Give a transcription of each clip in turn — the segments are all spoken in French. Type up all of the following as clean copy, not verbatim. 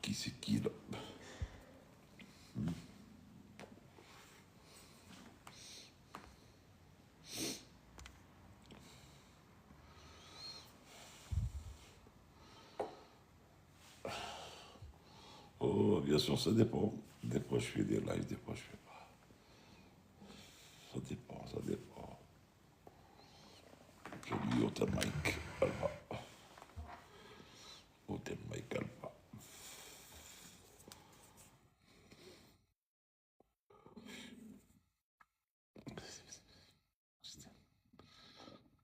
qui c'est qui là? Oh, bien sûr, ça dépend. Des fois, je fais des lives, des fois, je fais pas. Ça dépend, ça dépend. J'ai lu Open Mike Alpha. Open Mike Alpha.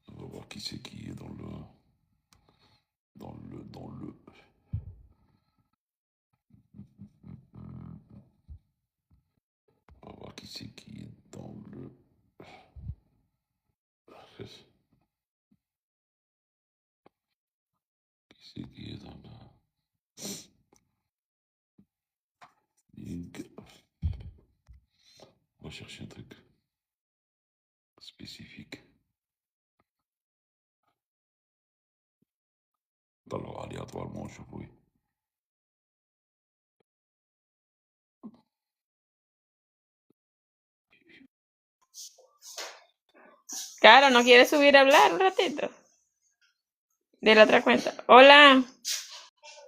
On va voir qui c'est qui est dans le. Dans le. On va voir qui c'est qui est dans le. Qui c'est qui est dans le. Link. On va chercher un truc spécifique. Alors, aléatoirement, je vois. Claro, ¿no quieres subir a hablar un ratito? De la otra cuenta. Hola.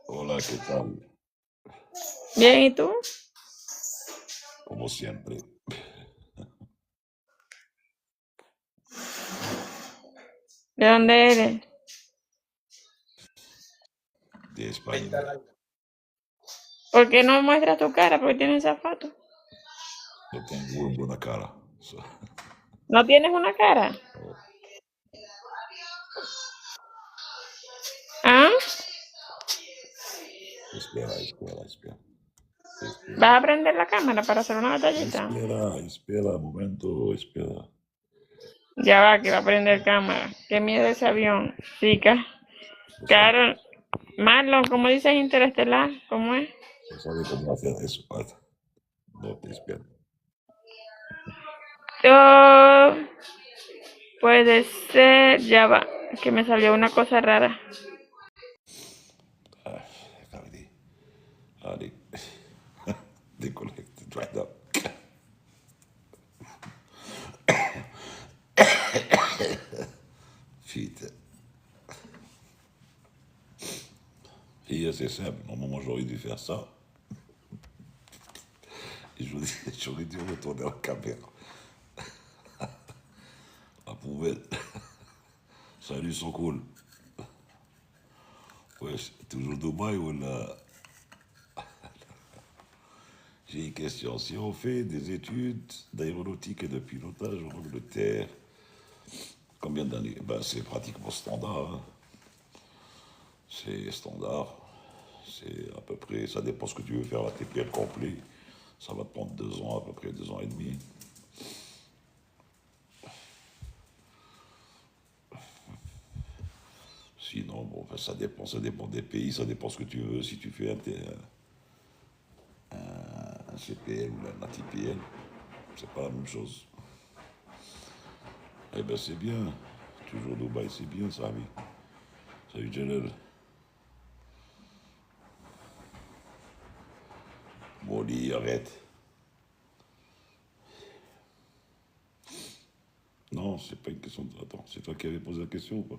Hola, ¿qué tal? Bien, ¿y tú? Como siempre. ¿De dónde eres? De España. ¿Por qué no muestras tu cara? Porque tienes esa foto. No tengo buena cara. ¿No tienes una cara? Oh. ¿Ah? Espera. ¿Vas a prender la cámara para hacer una batallita? Espera, momento, espera. Ya va, que va a prender cámara. Qué miedo ese avión. Chica. Claro. Marlon, ¿cómo dices interestelar? ¿Cómo es? No sabe cómo hacer eso, Pat. No te espero. Puede ser. Ya va, que me salió una cosa rara. Allez. Déconnecte, right up. Shit. Et c'est simple. Normalement, j'aurais dû faire ça. Et j'aurais dû retourner la caméra. La poubelle. Salut, sont cool. Ouais, toujours Dubaï ou là. J'ai une question. Si on fait des études d'aéronautique et de pilotage en Angleterre, combien d'années? Ben, c'est pratiquement standard. Hein. C'est standard. C'est à peu près, ça dépend ce que tu veux faire, la TPL complet. Ça va te prendre 2 ans, à peu près 2 ans et demi. Sinon, bon, ben, ça dépend des pays, ça dépend ce que tu veux. Si tu fais un CPL ou un ATPL, c'est pas la même chose. Eh ben c'est bien. Toujours Dubaï, c'est bien, ça, oui. Salut, Jalal. Molly, arrête. Non, c'est pas une question de... Attends, c'est toi qui avais posé la question ou pas?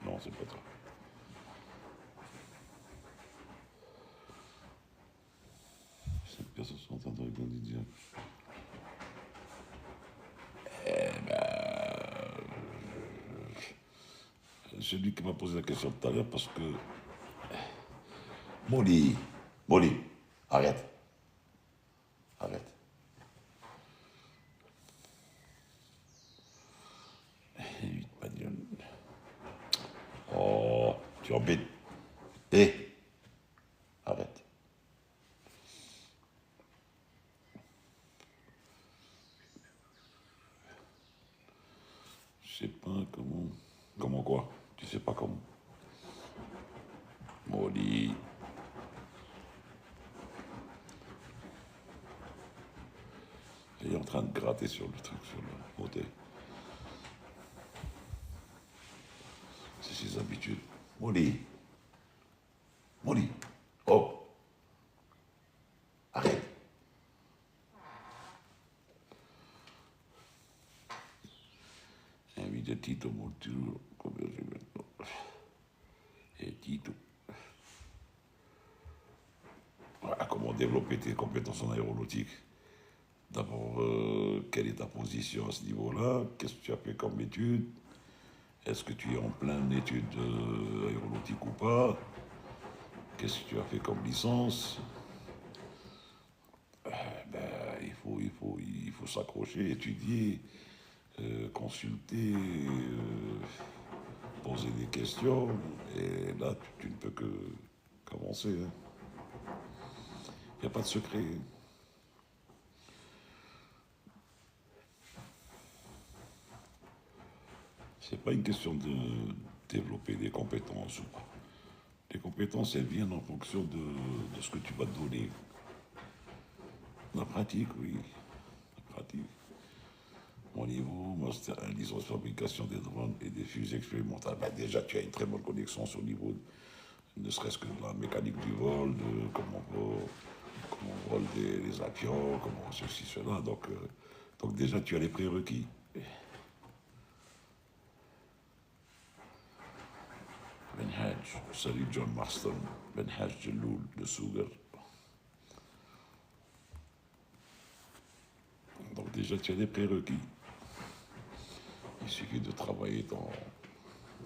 Non, c'est pas toi. Cinq personnes sont en train de regarder direct. Celui qui m'a posé la question tout à l'heure parce que... Molly, arrête. Arrête. Huit bagnoles. Oh, tu embêtes. Arrête. Je sais pas comment... Comment quoi? Tu sais pas comment? Molly. Il est en train de gratter sur le truc, sur le côté. C'est ses habitudes. Molly. Molly, oh, arrête. Invite Tito Monturo, come ripeto. Et Tito. Voilà, comment développer tes compétences en aéronautique. D'abord, quelle est ta position à ce niveau-là? Qu'est-ce que tu as fait comme étude? Est-ce que tu es en pleine étude aéronautique ou pas? Qu'est-ce que tu as fait comme licence? Ben, il faut s'accrocher, étudier, consulter, poser des questions. Et là, tu ne peux qu'avancer. Hein. Il n'y a pas de secret. C'est pas une question de développer des compétences ou pas. Les compétences, elles viennent en fonction de ce que tu vas te donner. La pratique, oui. La pratique. Mon niveau, moi, c'était un licence fabrication des drones et des fusées expérimentales. Ben, déjà, tu as une très bonne connaissance au niveau, ne serait-ce que de la mécanique du vol, de comment on vole les avions, comment ceci, cela. Donc déjà, tu as les prérequis. Benhadj, salut John Marston, Benhadj Jeloul de Sugar. Donc déjà, tu as des prérequis. Il suffit de travailler dans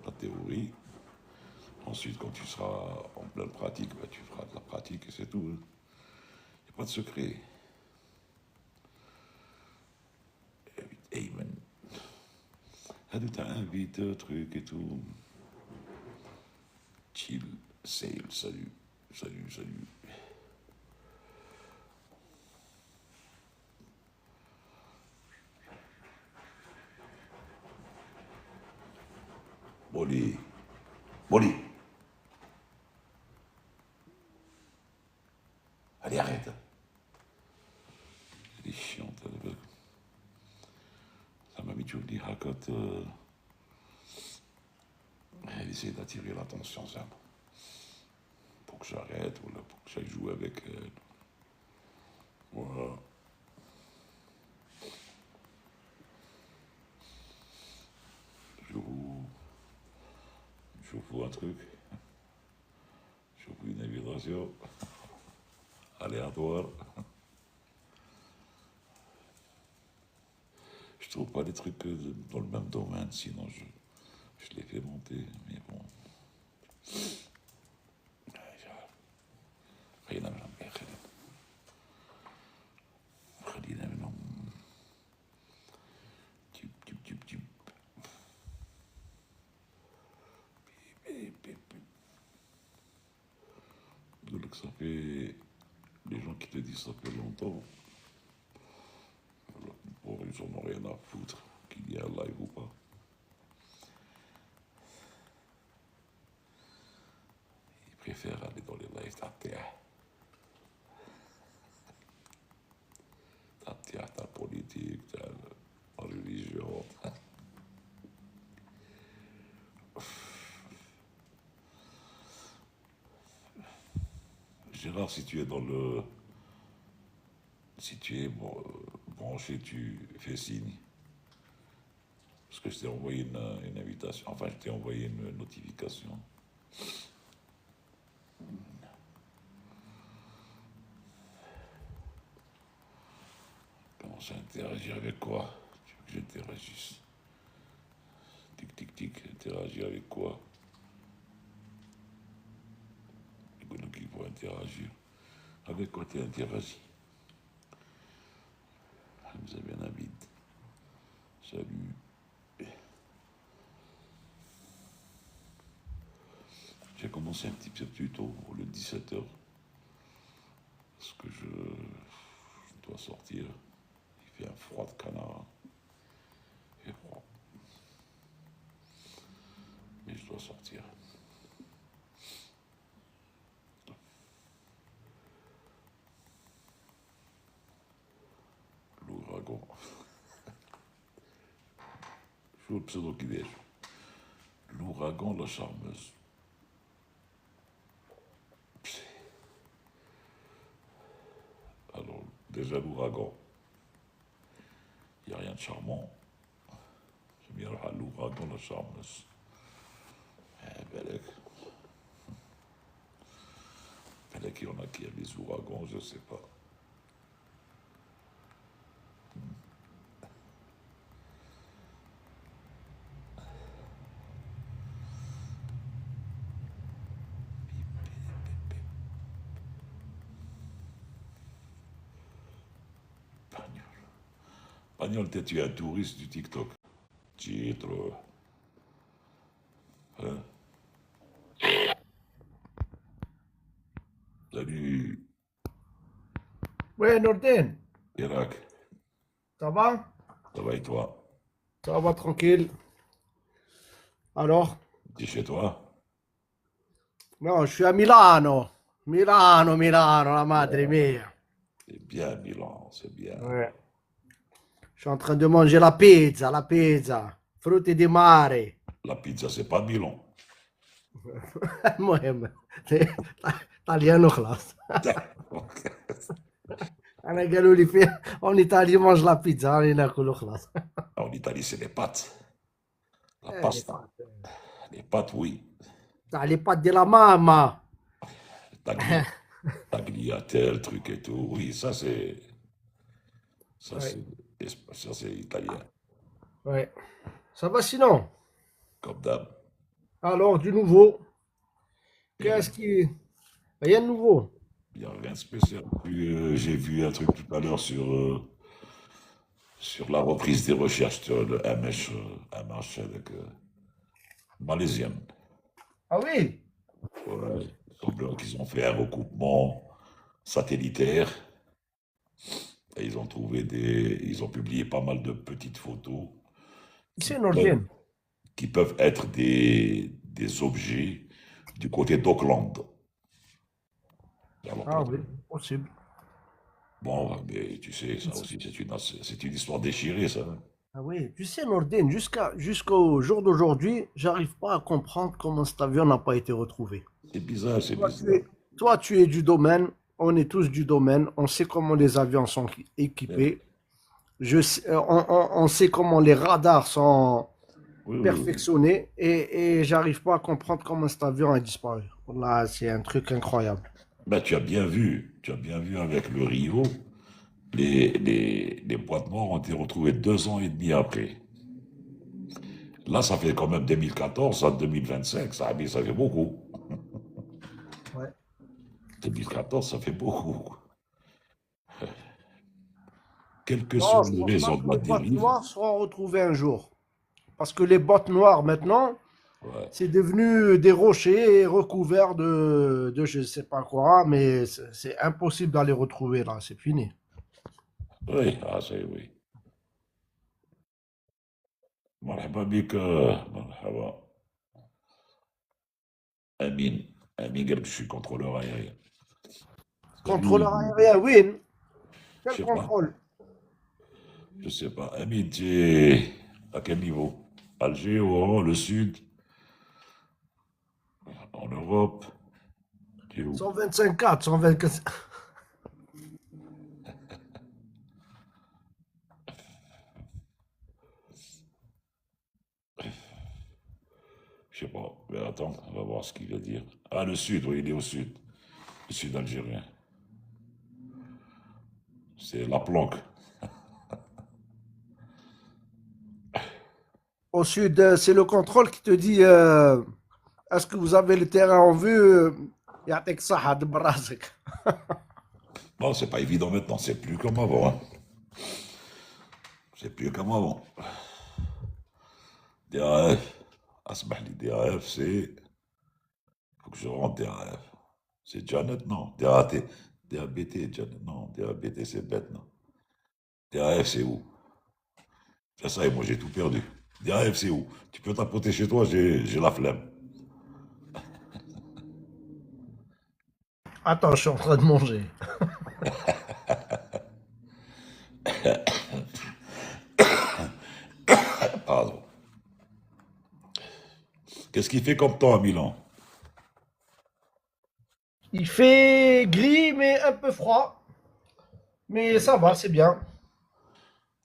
la théorie. Ensuite, quand tu seras en pleine pratique, ben, tu feras de la pratique et c'est tout. Il n'y a pas de secret. Amen. Ah, tu t'invites, truc et tout. Chill, sail, salut, salut, salut. Molly, Molly. Allez, arrête. Elle est chiante. Ça m'a mis toujours dire quand elle essaie d'attirer l'attention, ça. Pour que j'arrête, voilà, pour que j'aille jouer avec elle. Voilà. J'ouvre, j'ouvre un truc. J'ouvre une invitation aléatoire. Je trouve pas des trucs dans le même domaine, sinon je les fais monter, mais bon. Rien à me donc ça fait. Les gens qui te disent ça fait longtemps, bon, ils en ont rien à foutre qu'il y ait un live ou pas. Ils préfèrent aller dans les lives d'ATA. Ta politique, ta religion. Gérard, si tu es dans le. Si tu es branché, tu fais signe. Parce que je t'ai envoyé une invitation. Enfin, je t'ai envoyé une notification. Commence à interagir avec quoi? Tu veux que j'interagisse? Tic, tic, tic. Interagir avec quoi? Les qui vont interagir. Avec quoi tu interagis? Vous avez un habit. Salut. J'ai commencé un petit peu plus tôt, le 17h. Parce que je dois sortir. Il fait un froid de canard. Il fait froid. Mais je dois sortir. L'ouragan. Je suis au pseudo qui L'ouragan, la charmeuse. déjà l'ouragan. Il n'y a rien de charmant. J'aime bien l'ouragan, le charme. Belek, il y en a qui aiment les ouragans, je sais pas. Pagnol. Pagnol, tu es un touriste du TikTok. Titre. Hein? Salut, Ouais, Nordin, Irak. ça va? Ça va et toi? Ça va tranquille. Alors? Tu es chez toi? Non, je suis à Milano. Milano, Milano, la madre mia. C'est bien, Milan, c'est bien. Ouais. Je suis en train de manger la pizza, la pizza. Frutti di mare. La pizza, c'est pas Milan. المهم طاليان وخلاص. انا قالوا لي فيه اون ايطالي مانج لا بيتزا راني ناكل وخلاص. En Italie, c'est les pâtes. La لي pasta. بات Les pâtes, oui. تاع لي بات دي لا ماما. Tagli- Tagliatelle, truc et tout. Oui, ça, c'est. Ça, Ouais, c'est italien. ouais. Ça va sinon? Comme d'hab. Alors, du nouveau. Il n'y a, Qu'est-ce qui... Rien de nouveau. y a rien de spécial. Puis, j'ai vu un truc tout à l'heure sur la reprise des recherches sur le MH avec, malaisienne. Ah oui? Ouais. Il semble qu'ils ont fait un recoupement satellitaire et ils ont publié pas mal de petites photos qui C'est peuvent, Nordin. qui peuvent être des objets du côté d'Auckland. Alors, Ah oui, possible. bon, mais tu sais, ça aussi, c'est une histoire déchirée, ça. Ah oui, tu sais, Nordin, jusqu'au jour d'aujourd'hui, j'arrive pas à comprendre comment cet avion n'a pas été retrouvé. C'est bizarre, c'est Toi, bizarre. tu es du domaine, on est tous du domaine, on sait comment les avions sont Mais- équipés, on sait comment les radars sont oui, oui, oui. perfectionnés et j'arrive pas à comprendre comment cet avion a disparu. Là, c'est un truc incroyable. Ben, tu as bien vu avec le Rio, les boîtes noires ont été retrouvées 2 ans et demi après. Là, ça fait quand même 2014 à 2025, ça fait beaucoup. Ouais. 2014, ça fait beaucoup. Quelles que Non, soient je les pense pas raisons que de la les boîtes dérive, noires seront retrouvées un jour. Parce que les boîtes noires, maintenant, ouais. c'est devenu des rochers recouverts de je ne sais pas quoi, mais c'est impossible d'aller retrouver là, c'est fini. Oui, oui. مرحبا بك مرحبا. Amine. Amine قال لك je suis contrôleur aérien. Contrôleur Salut. aérien, oui. Je Quel sais pas. contrôle? Je sais pas. Amine, tu es à quel niveau? Alger, Oran, le Sud, en Europe, tu es où? 125 124. Je sais pas. Mais attends, on va voir ce qu'il va dire. Ah, le Sud, oui, il est au Sud. Le Sud algérien. C'est la planque. Au sud, c'est le contrôle qui te dit est-ce que vous avez le terrain en vue? يعطيك الصحة دبر راسك. Bon, c'est pas évident maintenant, c'est plus comme avant. Hein. C'est plus comme avant. DAF, asmah li DAF, c'est. Faut que je rentre DAF. C'est Janet, non. DAT, DABT, Janet, non. DABT, c'est bête, non. DAF, c'est où? C'est ça, et moi j'ai tout perdu. DAF, c'est où? Tu peux tapoter chez toi, j'ai la flemme. Attends, je suis en train de manger. Pardon. Qu'est-ce qu'il fait comme temps à Milan? Il fait gris mais un peu froid. Mais ça va, c'est bien.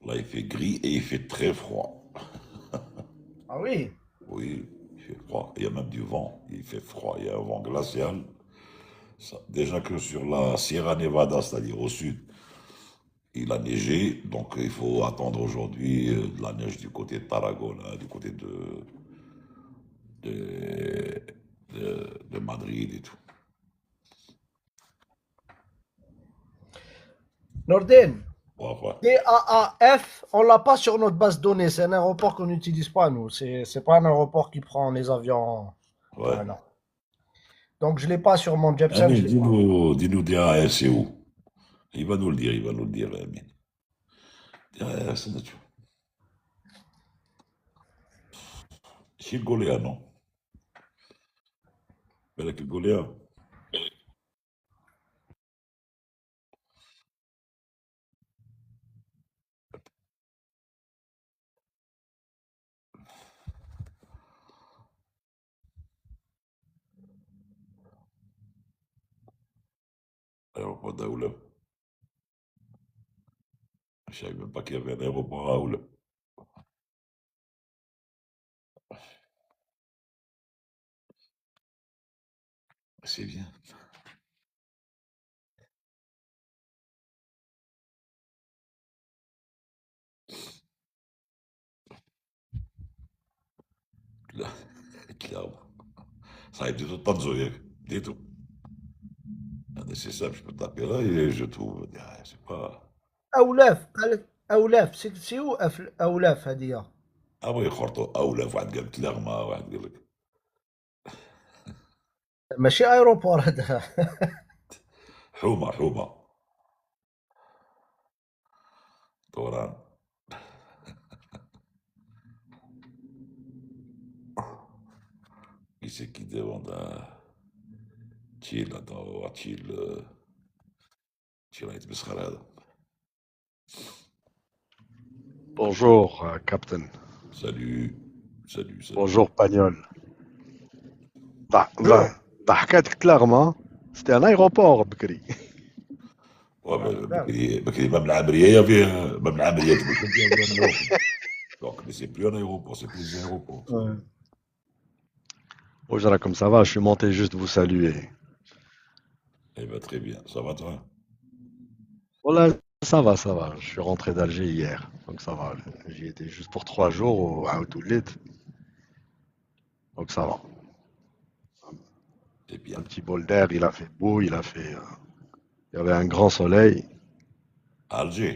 Là, il fait gris et il fait très froid. Ah oui. Oui, il fait froid. Il y a même du vent. Il fait froid. Il y a un vent glacial. Déjà que sur la Sierra Nevada, c'est-à-dire au sud, il a neigé. Donc, il faut attendre aujourd'hui de la neige du côté de Tarragona, du côté de, de Madrid et tout. Norden, Enfin, DAAF, on l'a pas sur notre base de données. C'est un aéroport qu'on n'utilise pas, nous. C'est pas un aéroport qui prend les avions. ouais. Non. Donc, je l'ai pas sur mon Ah, Jepsen, mais je l'ai pas. dis-nous DAS, c'est où? Il va nous le dire, Amine. DAS, c'est nature. Chez le Goléa, non? Avec le Goléa. Aéroport d'Aoula. Je savais même pas qu'il y avait un aéroport à Aoula. C'est bien. Là, clairement. Ça a été tout le temps de Zoé. Dis tout. C'est simple, je peux taper là et je trouve. Ah, c'est pas. أولaf, أولaf, c'est où أولaf, هذه؟ Ah oui, خرطو أولى واحد قال لك لغمة واحد قال لك ماشي ايروبور هذا. حومة دوران. Qui c'est qui demande à تشيل هذا تشيل يتمسخر هذا. Bonjour, Captain. Salut. Bonjour, Pagnol. Bonjour. ضحكتك clairement. C'était un aéroport, Bkri. Ouais, Ben oui. mais même l'Amérique, même l'Amérique, tu peux donc, mais c'est plus un aéroport, c'est plus un aéroport. Ouais. Bonjour, comme ça va? Je suis monté juste vous saluer. Eh ben, très bien. Ça va, toi? Voilà, ça va, ça va. Je suis rentré d'Alger hier, donc ça va. J'y étais juste pour 3 jours au Outlet, donc ça va. C'est bien. Un petit bol d'air, il a fait beau, il y avait un grand soleil. À Alger.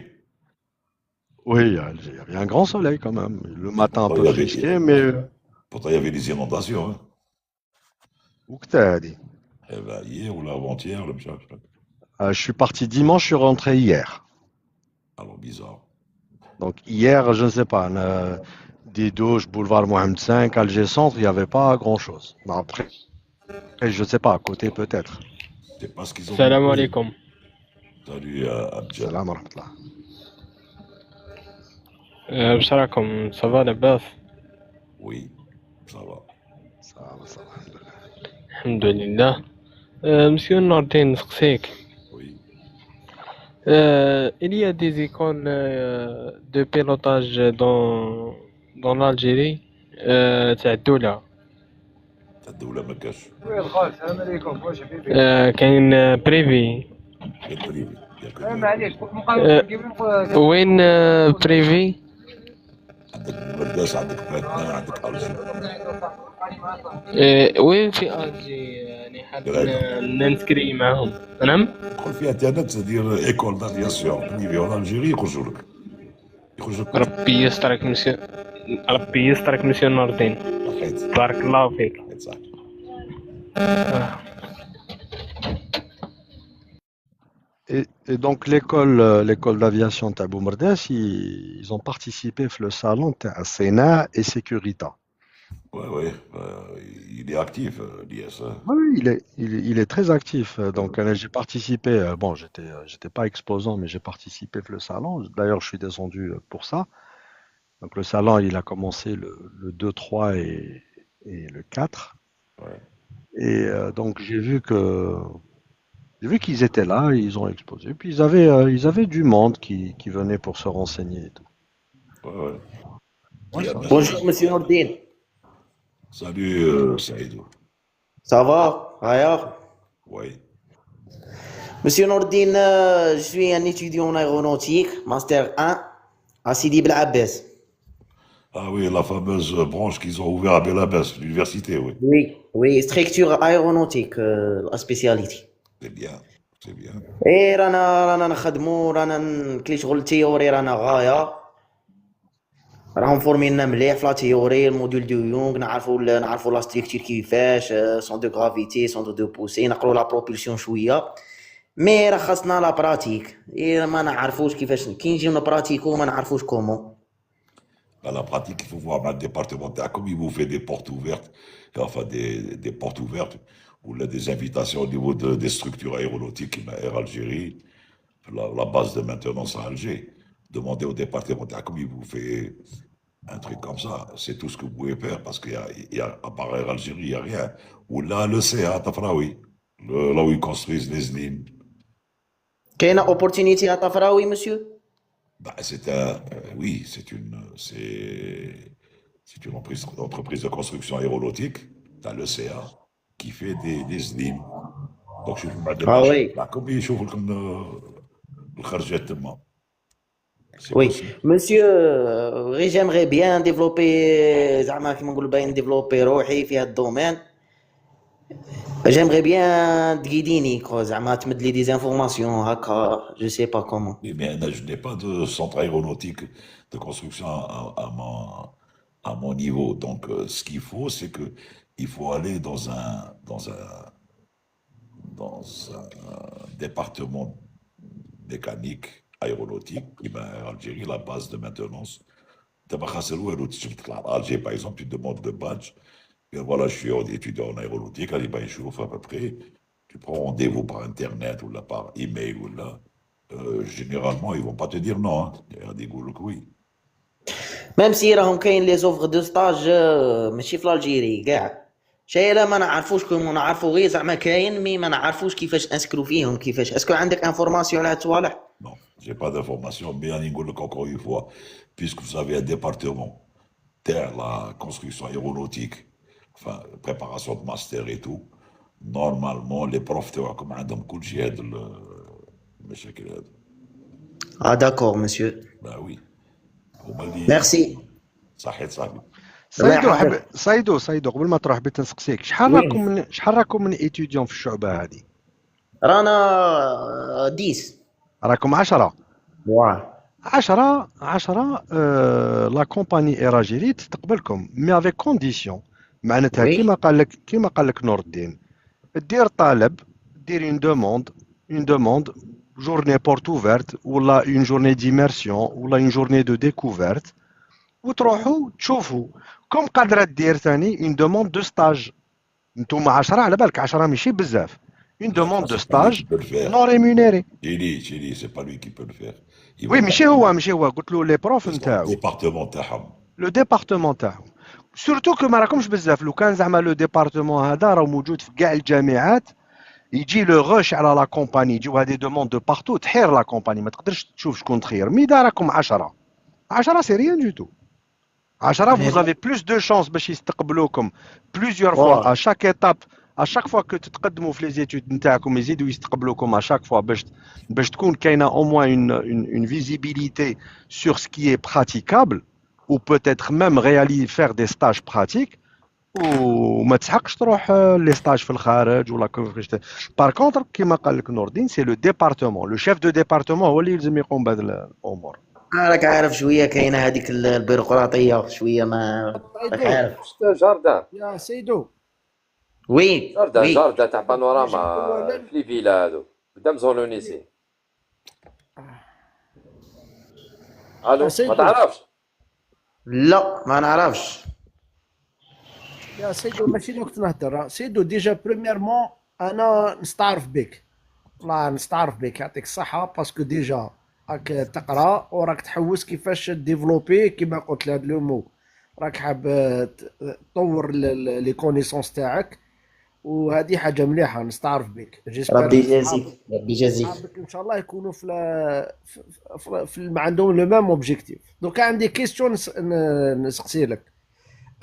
Oui, à Alger, il y avait un grand soleil quand même. Le Et matin un peu frisqué, mais pourtant, il y avait des inondations, hein. où que t'as dit? Eh ben, hier ou l'avant-hier, le machin. Je suis parti dimanche, je suis rentré hier. Alors, bizarre. Donc hier, je ne sais pas, des douches, boulevard Mohamed V, Alger Centre, il n'y avait pas grand-chose. Mais après, je ne sais pas, à côté peut-être. C'est pas ce qu'ils ont Salam montré. alaikum. Salut, Abdel. Salam rahmatullah. بشراكم صباح لباس. Oui, ça va. Ça va, alhamdulillah. الحمد لله. Monsieur Nordin نسقسيك. Oui. Il y a des écoles de pilotage dans l'Algérie تاع الدولة. الدولة ما كاش. السلام عليكم. واش حبيبي؟ كاين بريفي. غير بريفي. ياك معليش مقابل وين بريفي؟ عندك برداس، عندك باتنا، عندك ألجي. وين في ألجي يعني حاب ننسكري معهم. نعم. دخل في انترنت دير ايكول دافياسيون بريفي اون الجيري يخرجوا لك ربي يسترك مسيو نوردين. حيت بارك الله فيك. صح. Et donc l'école d'aviation Tabou Merdes, ils ont participé au le salon à Sénat et Sécurita. Ouais, il est actif, l'IS. Oui, il est très actif. Donc j'ai participé, bon, j'étais pas exposant, mais j'ai participé au le salon. D'ailleurs, je suis descendu pour ça. Donc le salon, il a commencé le 2, 3 et le 4. Ouais. Et donc j'ai vu que J'ai vu qu'ils étaient là, ils ont exposé. Puis ils avaient du monde qui venait pour se renseigner et tout. Ouais, ouais. Il Ouais, y a ça. bien Bonjour, monsieur Nordine. Salut, Saïdou. Ça va, Raya? Oui. Monsieur Nordine, je suis un étudiant en aéronautique, Master 1, à Sidi Bel Abbès. Ah oui, la fameuse branche qu'ils ont ouverte à Belabès, l'université, oui. Oui, oui, structure aéronautique, la spécialité. C'est bien, c'est bien. Et رانا نخدمو كلي شغل تيوري رانا غاية راهم فورمينا مليح في لا تيوري الموديل دو يونغ نعرفو لا ستركتور كيفاش سون دو غرافيتي سون دو بوسي نقرو لا بروبولسيون شوية مي راه خاصنا لا براتيك إيه ما نعرفوش كيفاش كي نجيو نبراتيكو ما نعرفوش كومون. À la pratique, il faut voir mal départemental, comme il vous fait des portes ouvertes, enfin des portes ouvertes, ou là, des invitations au niveau des structures aéronautiques, Air Algérie, la base de maintenance à Alger. Demandez au départemental, comme il vous fait un truc comme ça, c'est tout ce que vous pouvez faire, parce à part Air Algérie, il n'y a rien. Ou là, le CA, Tafraoui, là où ils construisent les lignes. كاينة اوبورتونيتي à طفراوي مسيو؟ Bah, oui, c'est une entreprise de construction aéronautique. Tu as le CA qui fait des slims. Donc, je vous Ah demande, oui, là, combien je vous comme le kharjettement. C'est oui. possible. Monsieur, غير j'aimerais bien développer زعما كيما نقولوا باين ديفلوبي روحي في هذا الدومين. J'aimerais bien تقيديني كو زعما تمد لي دي زانفورماسيون هكا جو سي با كومون. Oui, mais je n'ai pas de centre aéronautique de construction à mon niveau. Donc, ce qu'il faut, c'est que il faut aller dans un département mécanique aéronautique, qui ben, Algérie, la base de maintenance. D'abord, à Alger, par exemple, tu demandes de badge. Et voilà, je suis étudiant en aéronautique, allez, ben, je suis à peu près. Tu prends rendez-vous par Internet ou là, par email ou là. Généralement, ils vont pas te dire non. Hein. Il y a des goulots que oui. ميم سي راهم كاين لي زوفر دو ستاج ماشي في الجيري كاع شايله ما نعرفوش كومون نعرفو غير زعما كاين مي ما نعرفوش كيفاش انسكرو فيهم كيفاش اسكو عندك انفورماسيون على هاد الصوالح؟ Non, j'ai pas d'informations, mais en Angola, encore une fois, puisque vous avez un département, terre, la construction aéronautique, enfin, préparation de master et tout, normalement, les profs, tu vois, comme un homme cool, j'ai aide le. المشاكل هذا. اه داكور مسيو Ben oui. هما اللي ميرسي. صحيت صاحبي. الله سايدو يحفظك. سايدو قبل ما تروح بغيت نسقسيك وي شحال راكم من ايتيديون في الشعبة هذه؟ رانا 10. راكم 10. واه 10 لا كومباني ايراجيري تستقبلكم مي افيك كونديسيون معناتها وي كيما قال لك نور الدين دير طالب دير اون دوموند جورني بورت اوفرت ولا اون جورني ديميرسيون ولا اون جورني دو ديكوفرت وتروحوا تشوفوا كم قادره دير ثاني اون دوموند دو ستاج نتوما 10 على بالك 10 ماشي بزاف اون Ça, دوموند دو c'est pas lui qui ستاج peut le faire. نون ريمونيري Chili, c'est pas lui qui peut le faire. Ils وي vont ماشي هو قلت له لي بروف parce qu'on نتاعو département تاعهم. لو ديبارتمون تاعهم سورتو كو ما راكمش بزاف لو كان زعما لو ديبارتمون هذا راه موجود في كاع الجامعات يجي لو غوش على لا كومباني يجيو هذه دوموند دو بارتو تحير لا كومباني ما تقدرش تشوف شكون تخير مي دا راكم 10 سي ريان دو تو 10 vous avez plus de chance باش يستقبلوكم plusieurs fois واه à chaque étape à chaque fois que تتقدموا في لي زيتود نتاعكم يزيدوا يستقبلوكم à chaque fois باش تكون كاينه au moins une visibilité sur ce qui est praticable ou peut-être même réaliser faire des stages pratiques وما تسحقش تروح لي ستاج في الخارج ولا كيفاش بار كونتر كيما قال لك نور الدين سي لو ديبارتمون لو شيف دو ديبارتمون هو اللي يلزم يقوم بهذه الامور راك عارف شويه كاينه هذيك البيروقراطيه شويه ما راك سيدو عارف. جاردان يا سيدو وي وي جاردان تاع ماشي بانوراما اولا في لي فيلا هادو قدام زولونيسي. يا الو ما سيدو تعرفش؟ لا ما نعرفش. يا سيدو ماشي اللي كنت نهضر سيدو ديجا بريميرمون انا نستعرف بك والله نستعرف بك يعطيك الصحة باسكو ديجا راك تقرا وراك تحوس كيفاش ديفلوبي كيما قلت لهاد لومو راك حاب تطور لي كونيسونس تاعك وهذه حاجه مليحه نستعرف بك جيسبر ربي يجازيك ربي يجازيك. صحابك ان شاء الله يكونوا ما عندهم لو ميم اوبجيكتيف. دوكا عندي كيستيون نسقسي لك.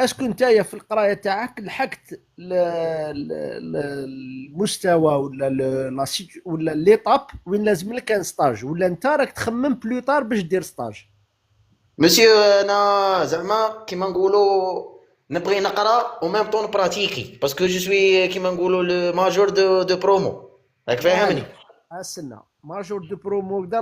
اسكو نتايا في القرايه تاعك لحقت المستوى ولا ليطاب وين لازم لك ان ستاج، ولا انت راك تخمم بلوطار باش دير ستاج؟ مسيو انا زعما كيما نقولوا نبغي نقرا او ميم طون براتيكي باسكو جو سوي كيما نقولوا لو ماجور دو برومو، راك فاهمني؟ استنى ماجور دو برومو كدا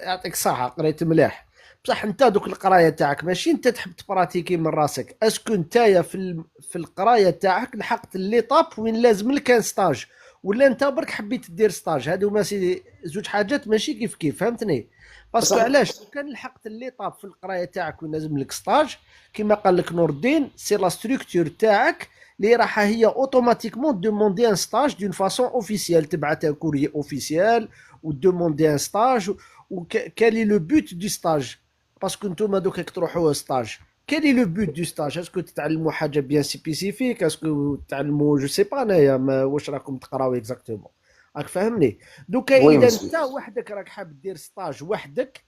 يعطيك الصحه قريت مليح، بصح انت دوك القرايه تاعك ماشي انت تحب تبراتيكي من راسك. اسكو نتايا في القرايه تاعك لحقت ليطاب وين لازم لك ان ستاج، ولا انت برك حبيت دير ستاج؟ هادو ماشي زوج حاجات ماشي كيف كيف، فهمتني؟ باسكو صح. علاش لو كان لحقت ليطاب في القرايه تاعك وين لازم لك ستاج كيما قال لك نور الدين، سي لا ستركتور تاعك اللي راح هي اوتوماتيكمون دوموندي ان ستاج دون فاسون اوفيسيال، تبعث ان كوريي اوفيسيال ودوموندي ان ستاج. وكالي لو بوت دو ستاج؟ باسكو نتوما دوك راك تروحوا ستاج، كالي لو بوت دو ستاج؟ اسكو تتعلموا حاجه بيان سبيسيفيك؟ اسكو تعلموا جو سي با انايا واش راكم تقراو اكزاكتومون؟ راك فاهمني؟ دوكا وي اذا مسيو. انت وحدك راك حاب دير ستاج وحدك،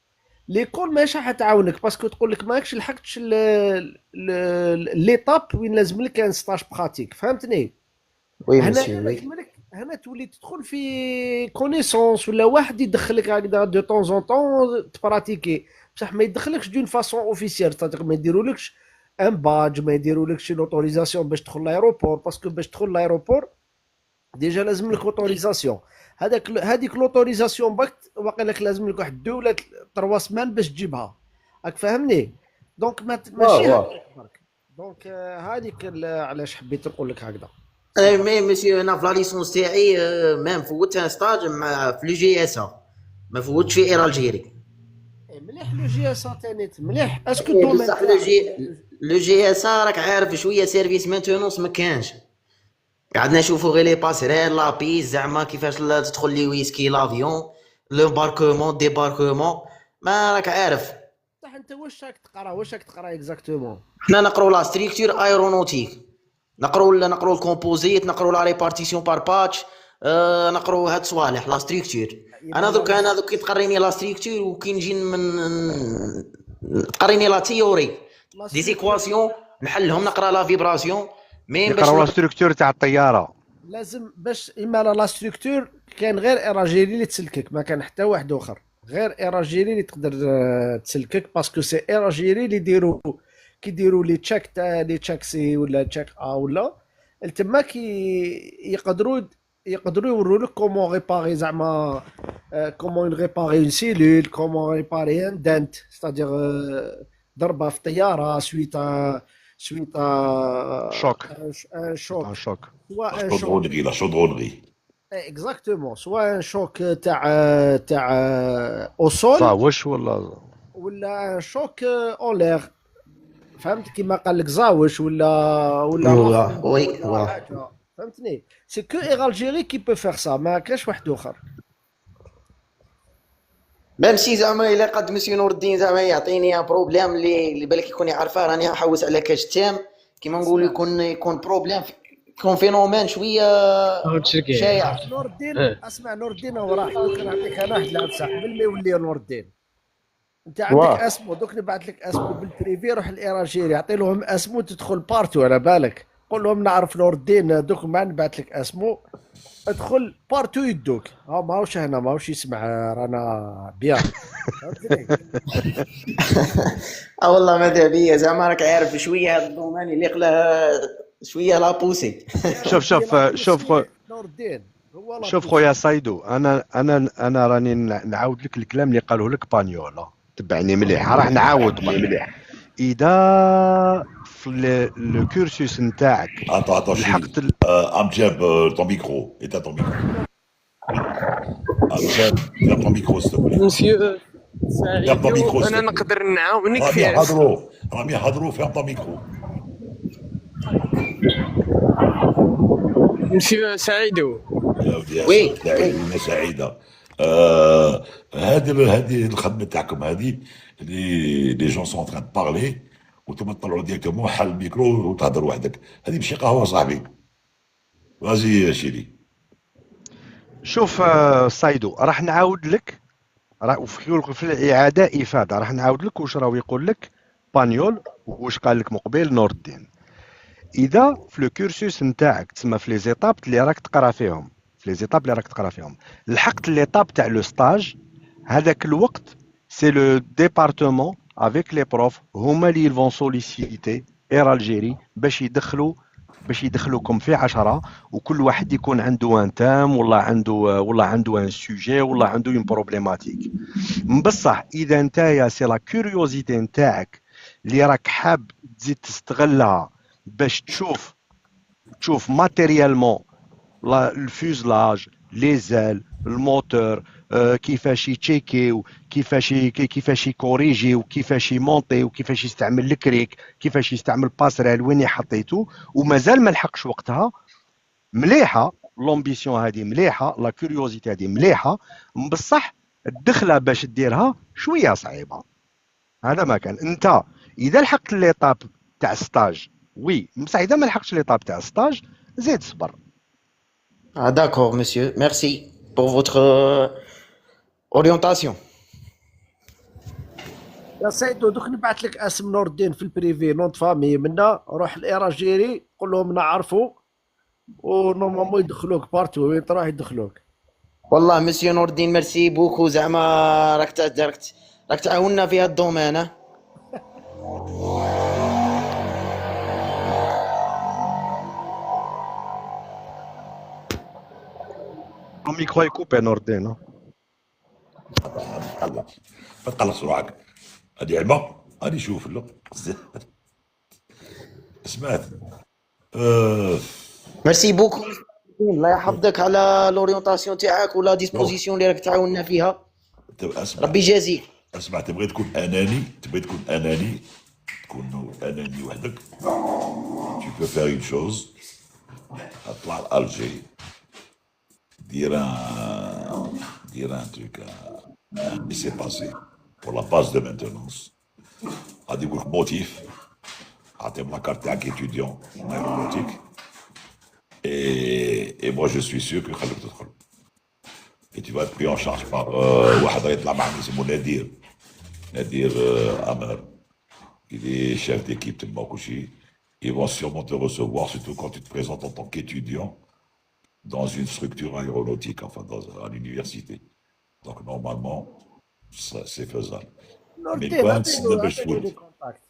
ليكول ماشي حتعاونك باسكو تقول لك ماكش لحقتش ليطاب وين لازم لك ان ستاج براتيك، فهمتني؟ وي هنا مسيو وي. لازم لك هنا تولي تدخل في كونيسونس ولا واحد يدخلك هكذا دو طون زون طون تبراتيكي، بصح ما يدخلكش دون فاسون اوفيسيال، صدق ما يديرولكش ان باج، ما يديرولكش لوتوريزاسيون باش تدخل لايروبور، باسكو باش تدخل لايروبور ديجا لازم لك اوتوريزاسيون. هذيك لوتوريزاسيون باقي لك لازم لك واحد 2 ولا 3 سمان باش تجيبها، راك فاهمني؟ دونك ماشي هكاك برك. دونك هذيك علاش حبيت نقول لك هكذا. مي مسيو انا في لا ليسونس تاعي ميم فوت ان ستاج مع في لو جي اس ا، ما فوتش في اير الجيري. مليح لو جي اس انترنت مليح. اسكو إيه الدومين بصح تاعك لو جي اس ا راك عارف شويه سيرفيس مانتونونس ما كانش، قعدنا نشوفوا غير لي باسريل لابيس زعما كيفاش تدخل لي ويسكي لافيون لومباركومون ديباركومون، ما راك عارف. صح. انت واش راك تقرا اكزاكتومون؟ حنا نقراو لا ستركتور ايرونوتيك، نقراو الكومبوزيت، نقراو لا ريبارتيسيون بار باتش، نقراو هاد الصوالح لا ستركتور. انا دوك كي تقريني لا ستركتور وكي نجي تقريني لا تيوري دي زيكواسيون نحلهم، نقرا لا فيبراسيون مي باش يقراو لا ستركتور تاع الطياره. لازم باش اما لا ستركتور كان غير ايراجيري اللي تسلكك، ما كان حتى واحد اخر غير ايراجيري اللي تقدر تسلكك، باسكو سي ايراجيري اللي كيديروا لي تشيك تاع لي تشيك سي ولا تشيك ا ولا تما يقدروا يوروا لك كومون ريباري زعما كومون ريباري اون سيلول، كومون ريباري ان دنت، ستادير ضربه في طياره سويتا شوك. ان شوك، ان شوك. سواء ان شوك شودرونغي لا شودرونغي. اكزاكتومون، سواء ان شوك تاع او سول زاوش ولا ان شوك اون لير، فهمت؟ كيما قال لك زاوش ولا وي ولا حاجه، فهمتني؟ سي كو اير الجيري كي بو فيغ سا، ما كاش واحد اخر. ميم سي زعما الا قد مسيو نور الدين زعما يعطيني بروبليم اللي بالك يكون يعرفها، راني نحوس على كاش تام كيما نقولوا يكون بروبليم، يكون فينومين شويه شايع. نور الدين اسمع، نور الدين هو راح دوك نعطيك انا واحد العبسه قبل ما يولي نور الدين. انت عندك اسمو، دوك نبعث لك اسمو بالبريفي، روح الايراجيري اعطي لهم اسمو تدخل بارتو على بالك، قول لهم نعرف نور الدين دوك ما نبعث لك اسمو، ادخل بارتو يدوك. ماهوش هنا ماهوش يسمع رانا بيان، فهمتني؟ والله ماذا بيا زعما راك عارف شويه هذا الدوماني اللي قلاه شويه لا بوسي. شوف نور الدين هو شوف خويا سايدو، انا راني نعاود لك الكلام اللي قالوه لك بانيولا، تبعني مليح راح نعاود مليح. اذا في لو كورسوس نتاعك لحقت امجاب طون ميكرو ايتا طون ميكرو امجاب طون ميكرو ستوبلي مسيو سعيد، انا نقدر نعاونك في رامي يحضروا في طون ميكرو. مسيو سعيد وي سعيده. هذه الخدمه تاعكم هذه لي جون سون تران بارلي وانتم تطلعوا ديريكتومون حل الميكرو وتهضر وحدك، هذه ماشي قهوه صاحبي. Vas-y, chérie. شوف سايدو راح نعاود لك في الإعادة إفادة راح نعاود لك واش راهو يقول لك بانيول واش قال لك مقبل نور الدين. إذا في لو كورسوس نتاعك تسمى في لي زيتاب اللي راك تقرا فيهم لحقت ليطاب تاع لو ستاج هذاك الوقت سي لو ديبارتمون افيك لي بروف هما اللي يلفون سوليسيتي اير الجيري باش يدخلوكم في 10 وكل واحد يكون عنده ان تام ولا عنده ان سوجي ولا عنده اون بروبليماتيك. بصح اذا نتايا سي لا كوريوزيتي نتاعك اللي راك حاب تزيد تستغلها باش تشوف ماتيريالمون الفوزلاج لي زال الموتور كيفاش يتشيكيو كيفاش يكوريجيو كيفاش يمونطيو كيفاش يستعمل الكريك كيفاش يستعمل باسريل وين حطيتو ومازال ما لحقش وقتها. مليحه لومبيسيون هذه مليحه لا كوريوزيتي هذه مليحه بصح الدخله باش ديرها شويه صعيبه. هذا ما كان انت اذا لحقت ليطاب تاع ستاج وي بصح اذا ما لحقتش ليطاب تاع ستاج زيد صبر. Ah, d'accord, monsieur. Merci pour votre orientation. يا سيدو دوك نبعث لك اسم نور الدين في البريفي نوت فامي منا روح الاراجيري قول لهم نعرفوا ونورمالمون يدخلوك بارتو وين تروح يدخلوك. والله مسيو نور الدين ميرسي بوكو زعما راك تعاوننا في هذا الدومين. الميكرو يكوبي نور الدين. ما تقلقش روحك. هادي عبا غادي شوف له سمعت. ميرسي بوكو الله يحفظك على لورينتاسيون تاعك ولا ديسبوزيسيون اللي راك تعاوننا فيها. اسمع ربي يجازيك. اسمع تبغي تكون اناني تكون اناني وحدك. Tu peux faire une chose. اطلع لالجي dire un truc qui s'est passé pour la base de maintenance. غادي يقولك موتيف عطيهم لا كارت تاعك étudiant en aéronautique et moi je suis sûr que خليك تدخل et tu vas être pris en charge par واحد يطلع معك اسمه نادير Amer. Il est chef d'équipe تما وكلشي. Ils vont sûrement te recevoir surtout quand tu te présentes en tant qu'étudiant dans une structure aéronautique, enfin à l'université. Donc normalement, c'est faisable. نور Mais الدين quand c'est de اعطيني لي بشوت كونتاكت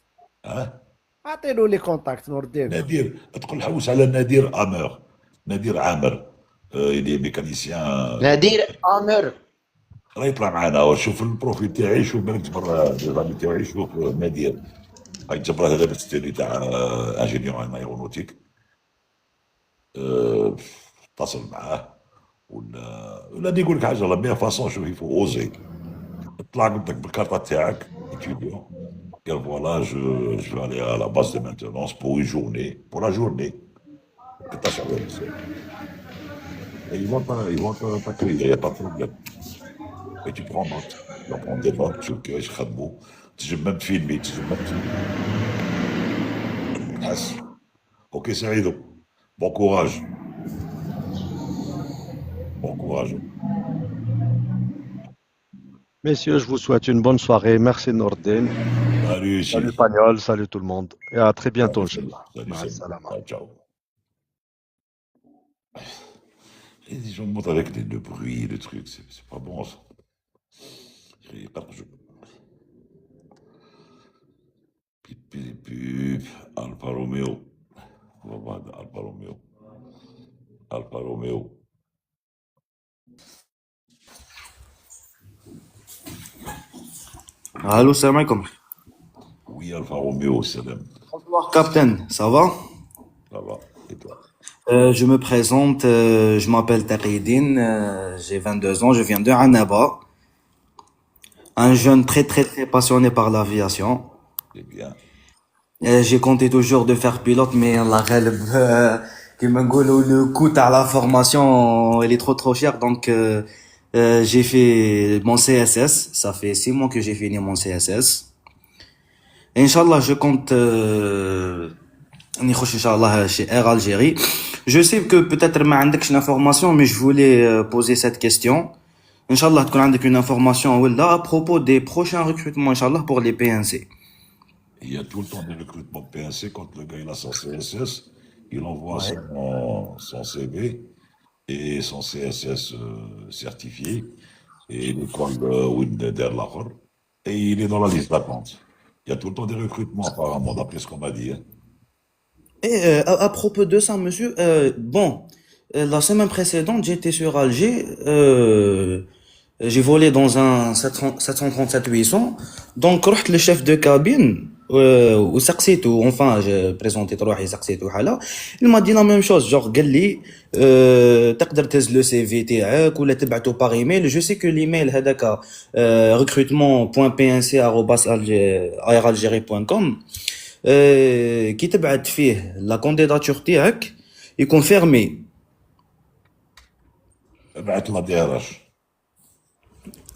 ها اعطيني لي كونتاكت نور الدين. نادير تقول حوس على نادير امر نادير عامر اللي ميكانيسيان نادير امر راه يطلع معنا وشوف البروفيل تاعي شوف بالك تبر الرامي تاعي شوف نادير هاي تبر هذا بالستيري تاع انجينيور ان ايرونوتيك اتصل معاه ولا يقول لك حاجه لا ميا فاسون شوف يفو اوزي اطلع قلت لك بالكارطه تاعك étudiant قال فوالا je vais aller à la base de maintenance pour une journée pour la journée que t'as chargé et ils vont t'accueillir, il n'y a pas de problème et tu prends note tu vas prendre des notes sur كيفاش يخدموا تجي même تفيلمي تجي même تحس اوكي سعيدو bon courage bon courage. Messieurs, je vous souhaite une bonne soirée. Merci Nordin. Salut, Salut Pagnol, salut tout le monde. Et à très bientôt, salut, Inch'Allah. salut, Salama. ciao. Et les gens montent avec le bruit, le truc, c'est pas bon ça. Pip, pip, pip, Alfa Romeo. On va voir Alfa Romeo. Alfa Romeo. Allô, salam alaikum. Oui, Alfa Romeo, salam. Bonsoir, Captain, ça va? Ça va, et toi? Je me présente, je m'appelle Taqiyuddin, j'ai 22 ans, je viens de Annaba. Un jeune très très très passionné par l'aviation. C'est bien. J'ai compté toujours de faire pilote, mais la ghalb, qui me goûte le coût à la formation, il est trop cher, donc j'ai fait mon CSS, ça fait 6 mois que j'ai fini mon CSS. Et Inch'Allah, je compte Inch'Allah chez Air Algérie. Je sais que peut-être ما عندكش l'information, mais je voulais poser cette question. Inch'Allah, تكون عندك une information ولا à propos des prochains recrutements, Inch'Allah, pour les PNC. Il y a tout le temps des recrutements de PNC. Quand le gars il a son CSS, il envoie Ouais. son CV et son CSS certifié et l'école Winder Lahore. Et il est dans la liste d'attente. Il y a tout le temps des recrutements, apparemment, d'après ce qu'on m'a dit. Hein. Et à propos de ça, monsieur, bon, la semaine précédente, j'étais sur Alger, j'ai volé dans un 737-800, donc رحت le chef de cabine, وسقسيته, enfin, j'ai présenté روحي سقسيته حالة, il m'a dit la même chose, genre قال لي تقدر تهز le CV تاعك ولا تبعته par email, je sais que l'email هذاك recrutement.pnc@airalgerie.com كي تبعت فيه لا كونديداتور تاعك يكون فيرمي. بعت لها DRH.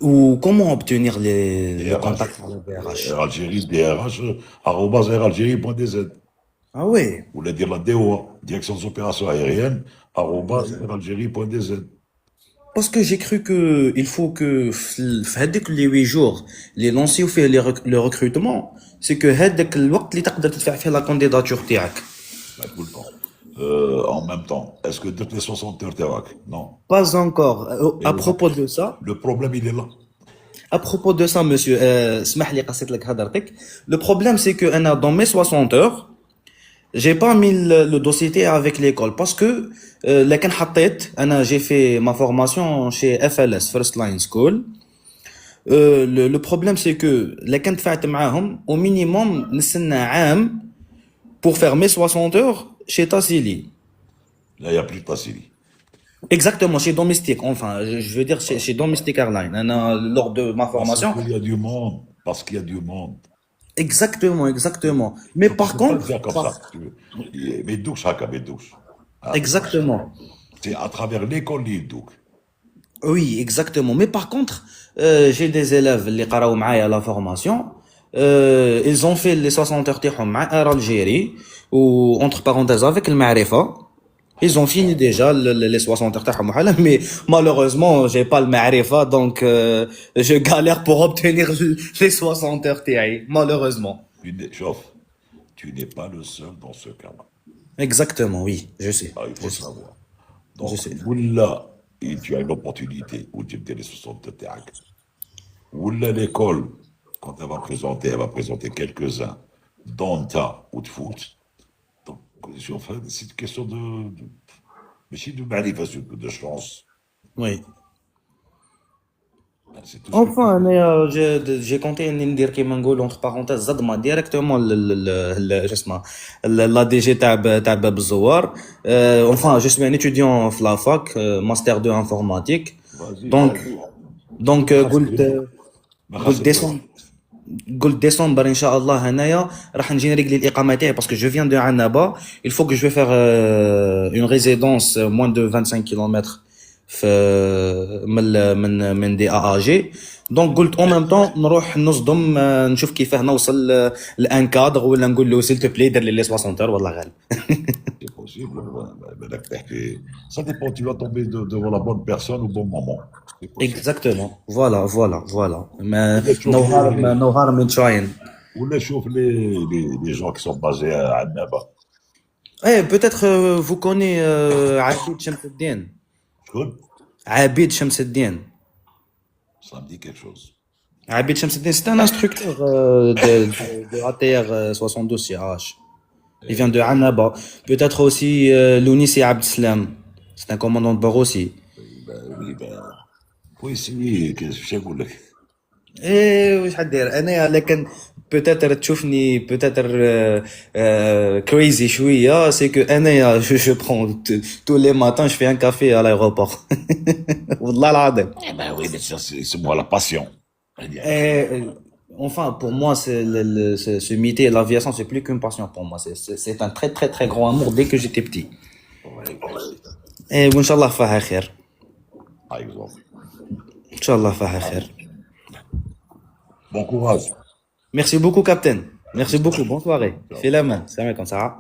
و comment obtenir les DRH. contacts pour le DRH? Algérie, DRH, @airalgerie.dz. Ah ouais. Ou dire la DOA, Direction des opérations aériennes, @airalgerie.dz. Parce que j'ai cru que il faut que في هذيك les 8 jours اللي لونسيو فيه le recrutement, c'est que هذاك الوقت اللي تقدر تدفع فيه لا كونديداتور تاعك. Bah, tout le temps. En même temps, est-ce que toutes les 60 heures TERAC? Non. Pas encore. Et À propos de ça, le problème, il est là. à propos de ça, monsieur, اسمح لي قصيت لك هضرتك. Le problème, c'est que أنا dans mes 60 heures, j'ai pas mis le dossier تاعي avec l'école parce que لكن حطيت أنا j'ai fait ma formation chez FLS First Line School. Le problème, c'est que لكن دفعت معاهم au minimum نستنى عام pour faire mes 60 heures chez Tassili. Là, il n'y a plus de Tassili. Exactement, chez Domestic, enfin, je veux dire chez Domestic Airlines. Lors de ma formation. Parce qu'il y a du monde. Parce qu'il y a du monde. Exactement, exactement. Mais Donc, par tu peux pas contre. le faire comme ça. Mais douche, Haka, mais douche. Ah, Exactement. c'est à travers l'école, les douches. Oui, exactement. Mais par contre, j'ai des élèves qui قراو معايا la formation. Ils ont fait les 60 heures تاعهم مع Air Algérie ou entre parenthèses avec le Ma'rifa. Ils ont fini déjà les 60 heures تاعهم وحالا, mais malheureusement j'ai pas le Ma'rifa, donc je galère pour obtenir les 60 heures تاعي malheureusement. Chauffe, tu n'es pas le seul dans ce cas-là. Exactement, oui, je sais. Ah, il faut savoir. Donc, Je sais. là, et tu as une opportunité où tu me dis les 60 heures TERAC. Ou là, l'école, quand elle va présenter quelques-uns dans le tas ou de foot. Donc, enfin, c'est une question mais si de manifestation, de chance. Oui. C'est tout Enfin, j'ai compté ندير كيما نقول entre parenthèses زدمة directement la DG تاع باب الزوار. Enfin, je suis un étudiant في la fac, master 2 informatique. Donc قلت ديسمبر ان شاء الله هنايا راح نجي نريقلي الاقامه تاعي باسكو جو فيان دو عنابه. il faut que je vais faire une résidence moins de 25 km في من دي اجي. دونك قلت en même temps نروح نصدم نشوف كيفاه نوصل لان كادر ولا نقول له s'il te plaît دير لي 60 heures والله غالي. C'est possible. Ça dépend, tu vas tomber devant la bonne personne au bon moment. Exactement. Voilà. Mais no harm in trying. Ou les chauffe les gens qui sont basés à Annaba. Peut-être vous connaissez Abid Shamsuddin. Abid Shamsuddin. Ça me dit quelque chose. Abid Shamsuddin, c'est un instructeur de ATR 72 CH. Il vient de Annaba. Peut-être aussi Lounissi Abdeslam. C'est un commandant de bord aussi. Faut essayer, qu'est-ce que je vous le واش حدير انا لكن peut-être تشوفني peut-être crazy شويه, c'est que انا je prends tous les matins je fais un café à l'aéroport. والله العظيم. Eh ben oui, mais ça, c'est moi la passion. Enfin, pour moi, ce métier, l'aviation, c'est plus qu'une passion pour moi. C'est un très, très, très grand amour dès que j'étais petit. Et Inch'Allah, faha khair. Par exemple. Inch'Allah, faha khair. Bon courage. Merci beaucoup, Captain. Merci beaucoup. Bonne soirée. Fais la main. Salam alaikum, Sarah.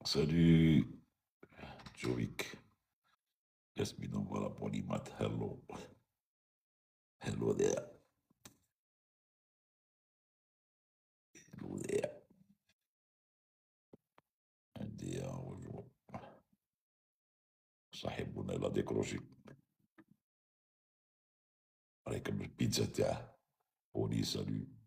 Salut, Jovic. Yasmine, voilà pour l'image. Hello. Hello there. Hello there. عندي رجل صاحبنا لا décroché. عليكم البيتزا تاعه. قولي salut.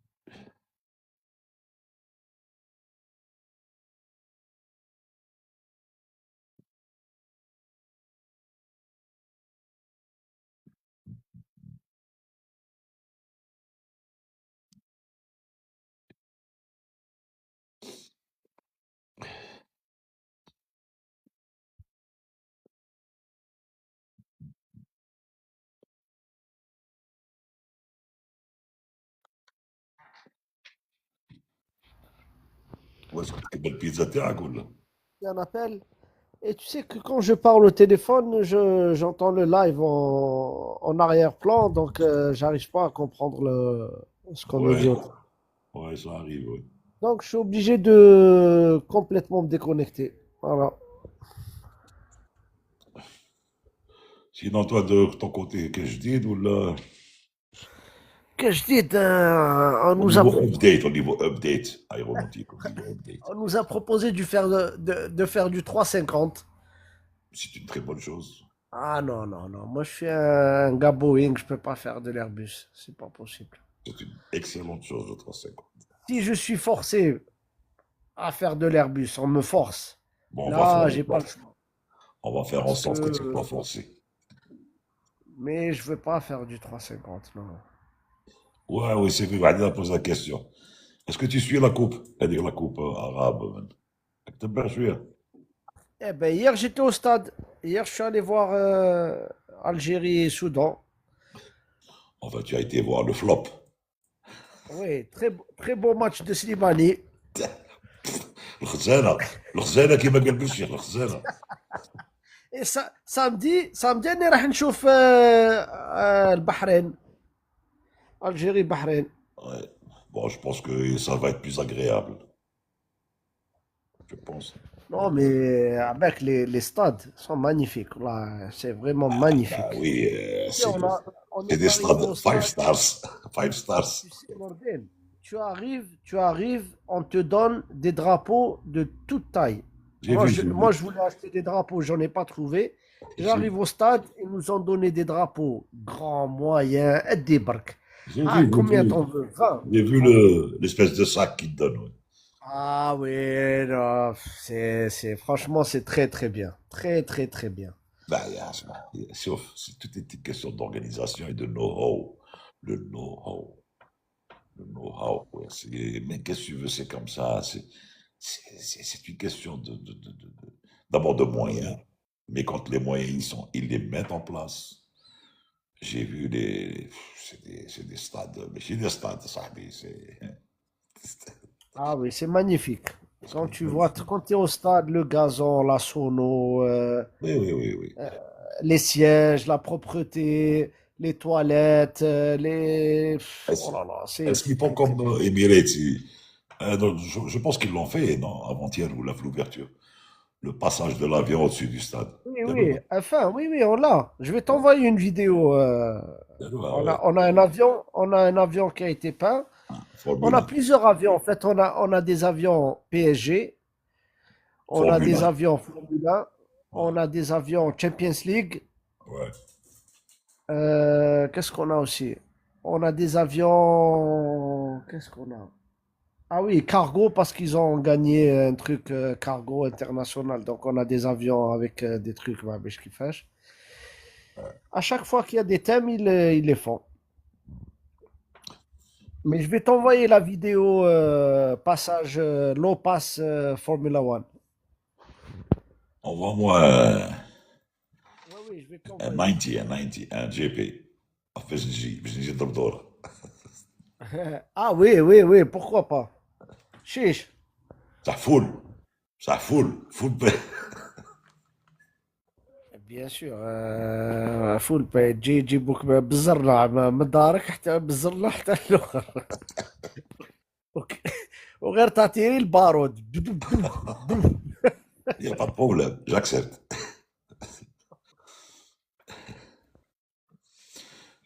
واش كتحب البيتزا تاعك ولا؟ Un appel. Et tu sais que quand je parle au téléphone, j'entends le live en arrière-plan, donc j'arrive pas à comprendre ce qu'on me dit. Ouais, ouais, ça arrive, ouais. Donc je suis obligé de complètement me déconnecter. Voilà. Sinon, toi, de ton côté, qu'est-ce que je dis ولا Que je dis, on au nous a, au niveau update aéronautique, au niveau update. on nous a proposé de faire du 350. C'est une très bonne chose. Ah non, non, non. Moi, je suis un gars Boeing, je peux pas faire de l'Airbus. C'est pas possible. C'est une excellente chose, le 350. Si je suis forcé à faire de l'Airbus, on me force. Bon, Là, j'ai pas le choix. on va faire en Parce sorte que que- tu ne sois pas forcé. Mais je veux pas faire du 350, non. Ouais, oui, c'est vrai. Wahida pose la question. Est-ce que tu suis la coupe? C'est-à-dire la coupe arabe. تتبع شوية. Eh ben, hier, j'étais au stade. Hier, je suis allé voir Algérie et Soudan. Enfin, tu as été voir le flop. Oui, très beau match de Slimani. الخزانة الخزانة كيما قال بالشيخ الخزانة. Et samedi, أنا راح نشوف البحرين. Algérie, Bahreïn. Ouais. Bon, je pense que ça va être plus agréable. Je pense. Non, mais avec les stades sont magnifiques. Là, c'est vraiment magnifique. Ah oui, Tu sais, on c'est est des arrivé au stades 5 stade. stars. 5 stars. Tu sais, Nordin, tu arrives, on te donne des drapeaux de toute taille. J'ai Moi, vu, je, j'ai vu. moi, je voulais acheter des drapeaux, j'en ai pas trouvé. J'arrive au stade, ils nous ont donné des drapeaux grands, moyens, et des barques. J'ai Ah, vu, combien j'ai vu. t'en veux? 20. J'ai vu l'espèce de sac qu'ils te donnent. Ouais. Ah oui, non, franchement, c'est très, très bien. Très, très, très bien. Ben, sauf, c'est toute une question d'organisation et de know-how. Le know-how. Le know-how, ouais. Mais qu'est-ce que tu veux, c'est comme ça. C'est une question d'abord de moyens. Mais quand les moyens ils les mettent en place. J'ai vu c'est des stades, mais c'est des stades, ça, Ah oui, c'est magnifique. Quand tu es au stade, le gazon, la sono, oui, oui, oui, oui. les sièges, la propreté, les toilettes, oh là là, Est-ce qu'ils font comme Emirates? Non, je pense qu'ils l'ont fait, non, avant-hier ou l'ouverture. Le passage de l'avion au-dessus du stade. Oui, oui, enfin, oui, on l'a. Je vais t'envoyer une vidéo. On a un avion qui a été peint. On a plusieurs avions. En fait, on a des avions PSG. On a des avions Formule 1. On a des avions Champions League. Ouais. Qu'est-ce qu'on a aussi? On a des avions. Qu'est-ce qu'on a? Ah oui, cargo, parce qu'ils ont gagné un truc cargo international. Donc, on a des avions avec des trucs, bah, besh kiffash. À chaque fois qu'il y a des thèmes, ils les font. Mais je vais t'envoyer la vidéo passage low pass Formula 1. Envoie-moi Oui, je vais un t'envoyer. 90, un GP. باش نجي نضرب دور. Ah oui, pourquoi pas? Chiche. Ça foule. Bien sûr, فول باي يجيبوك بالزرع من دارك حتى بالزرع حتى الاخر وغير تعطيني البارود Il n'y a pas de problème, j'accepte.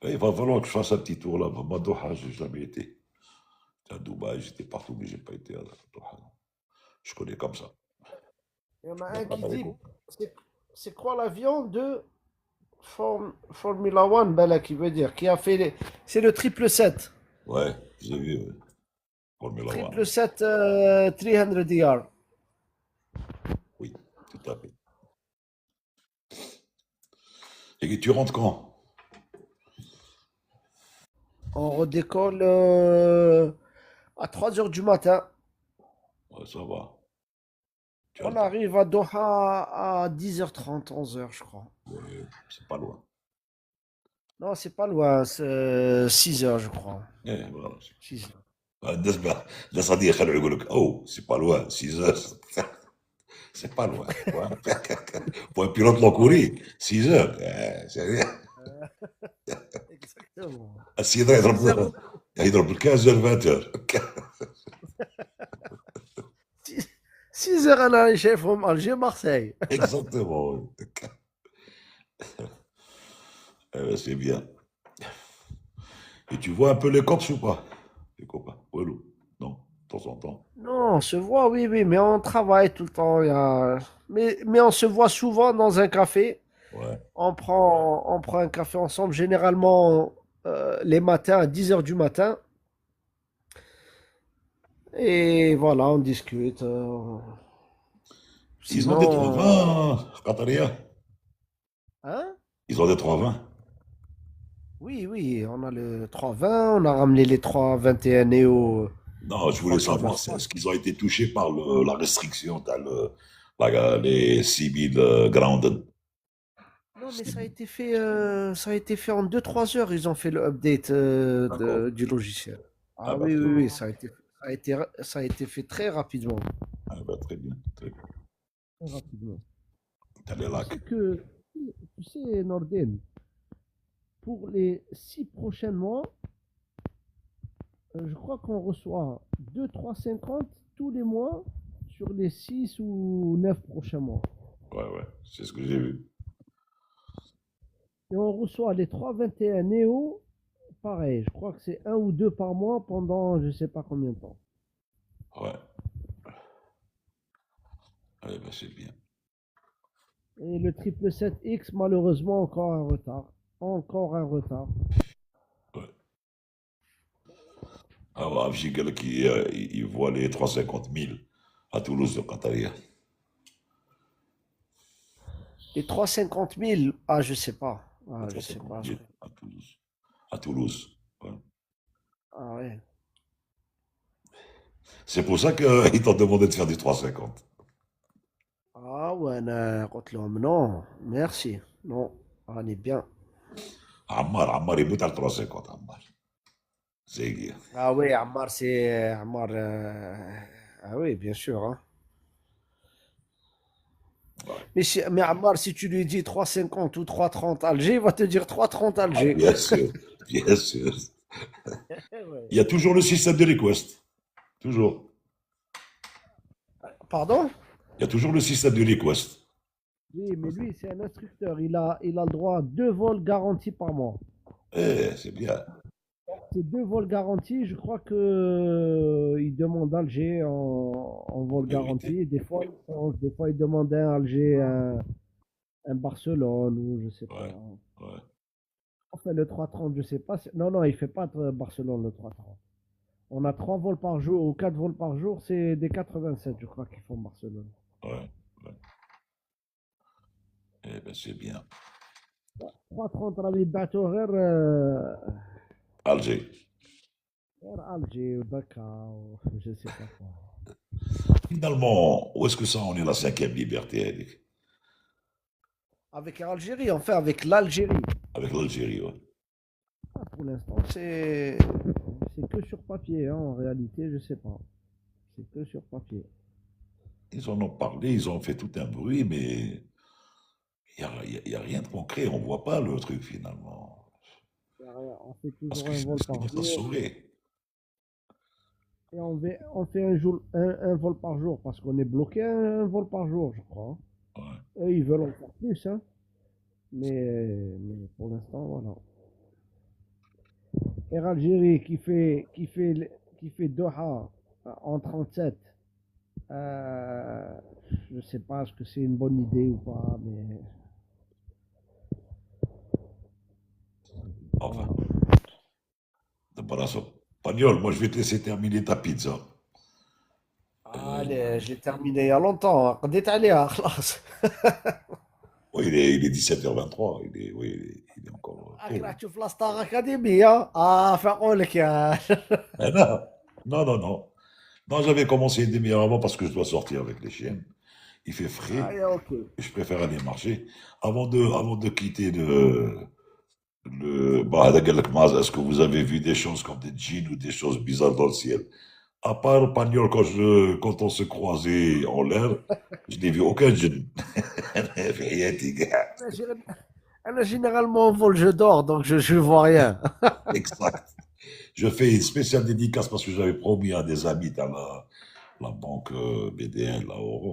Il va falloir que je fasse un petit tour là. Moi, Doha, je n'ai jamais été. À Dubaï, j'étais partout, mais je n'ai pas été à Doha. Je connais comme ça. Il y en a Mais un pas qui dans les dit, cours. c'est quoi l'avion de Formula One, ben là, qui veut dire, qui a fait c'est le 777. Ouais, j'ai vu, Formula One. 777 300 ER. Oui, tout à fait. Et tu rentres quand? On redécolle à 3 heures du matin. Ouais, ça va. Tu as On le temps. arrive à Doha à 10h30, 11h, je crois. Ouais, c'est pas loin. Non, c'est pas loin, c'est 6h, je crois. Voilà. 6h. الناس غادي يخلعوا يقول لك او سي با لوان 6 heures. C'est pas loin. Pour un pilote long courrier, 6 heures. C'est rien. Exactement. السيد يضرب ال 15 heures 20 heures. 6 heures, انا شايفهم الجي مارسيل. Exactement. C'est bien. Et tu vois un peu les cops ou pas? Les copains. Walou. Non, de temps en temps. Non, on se voit, oui, oui, mais on travaille tout le temps. Mais on se voit souvent dans un café. Ouais. On prend un café ensemble, généralement les matins à 10h du matin. Et voilà, on discute. Ils ont des Sinon, 320, Qataria. hein? Ils ont des 320. Oui, oui, on a le 320, on a ramené les 321 Neo. Non, je voulais savoir, est-ce qu'ils ont été touchés par la restriction, les 6000 grounded? Non, mais ça a été fait en 2-3 heures. Ils ont fait le update D'accord. du logiciel. Ah Ah bah, oui, très oui, bien. oui, ça a été fait très rapidement. Ah bah, très bien, très bien. Très rapidement. T'as les Tu lacs. sais tu sais, Nordin, pour les 6 prochains mois, je crois qu'on reçoit 2,350 tous les mois sur les 6 ou 9 prochains mois. Ouais, c'est ce que j'ai vu. Et on reçoit les 321 Neo, pareil. Je crois que c'est 1 ou 2 par mois pendant je sais pas combien de temps. Ouais. Ouais, bah, c'est bien. Et le 777X, malheureusement, encore un retard. Encore un retard. Ouais. Alors, Avjigal qui il voit les 350 000 à Toulouse de Qataria. Les 350 000, ah, je sais pas. Ah, je sais 350 pas. 000 à Toulouse. À Toulouse. Ouais. Ah ouais. C'est pour ça qu'ils t'ont demandé de faire du 350. Ah ouais, non, merci. Non, on est bien. Ammar, il bout à 350, Ammar. C'est Ah oui, Ammar, c'est... Ammar, ah oui, bien sûr. Hein. Mais Ammar, si tu lui dis 3,50 ou 3,30 Alger, il va te dire 3,30 Alger. bien sûr, bien sûr. Ouais. Il y a toujours le système de request. Toujours. Pardon? Il y a toujours le système de request. Oui, mais lui, c'est un instructeur. Il a le droit à 2 vols garantis par mois. C'est bien. C'est 2 vols garantis. Je crois que il demande Alger en vol garanti. Et des fois, il demande un Alger, un Barcelone ou je sais pas. Ouais. Enfin, le 3,30, je sais pas. Non, il fait pas de Barcelone le 3,30. On a 3 vols par jour ou 4 vols par jour. C'est des 87, je crois, qui font Barcelone. Ouais. Eh ben, c'est bien. 3,30 راه يبعثوا غير Alger. Alger ou Dakar ou je sais pas quoi. Finalement, où est-ce que ça en est la 5e liberté, Eric? Avec l'Algérie, enfin avec l'Algérie. Avec l'Algérie, ouais. Pour l'instant, c'est que sur papier, hein, en réalité, je sais pas. C'est que sur papier. Ils en ont parlé, ils ont fait tout un bruit, mais il n'y a rien de concret. On ne voit pas le truc finalement. On fait Parce toujours que un vol c'est par pas jour. sauvé. Et on fait un vol par jour parce qu'on est bloqué à un vol par jour, je crois. Ouais. Eux, ils veulent en faire plus, hein. Mais pour l'instant, voilà. Air Algérie qui fait Doha en 37. Je sais pas est-ce que c'est une bonne idée ou pas, mais Enfin, voilà. de Brasso. Pagnol, moi je vais te laisser terminer ta pizza. Allez, je l'ai terminé il y a longtemps. قضيت عليها خلاص. Oui, il est 17h23. Oui, il est encore راك راح tôt. تشوف لاستار اكاديمية. فاقولك يا Mais non, non, non, non. Non, j'avais commencé une demi-heure avant parce que je dois sortir avec les chiennes. Il fait frais allez, ok. et je préfère aller marcher. Avant de quitter bah, est-ce que vous avez vu des choses comme des djinns ou des choses bizarres dans le ciel? À part Pagnol, quand on se croisait en l'air, je n'ai vu aucun djinn. انا جي- أنا généralement en vol je dors donc je vois rien. Exact. Je fais une spéciale dédicace parce que j'avais promis à des amis dans la banque BDL, là, Oro,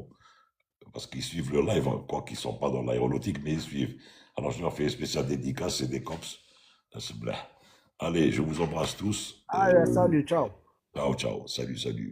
parce qu'ils suivent le live, hein, quoi qu'ils ne sont pas dans l'aéronautique, mais ils suivent. Alors je leur fais une spéciale dédicace, c'est des cops. C'est blah. Allez, je vous embrasse tous. Allez, salut, ciao. Ciao, ciao. Salut, salut.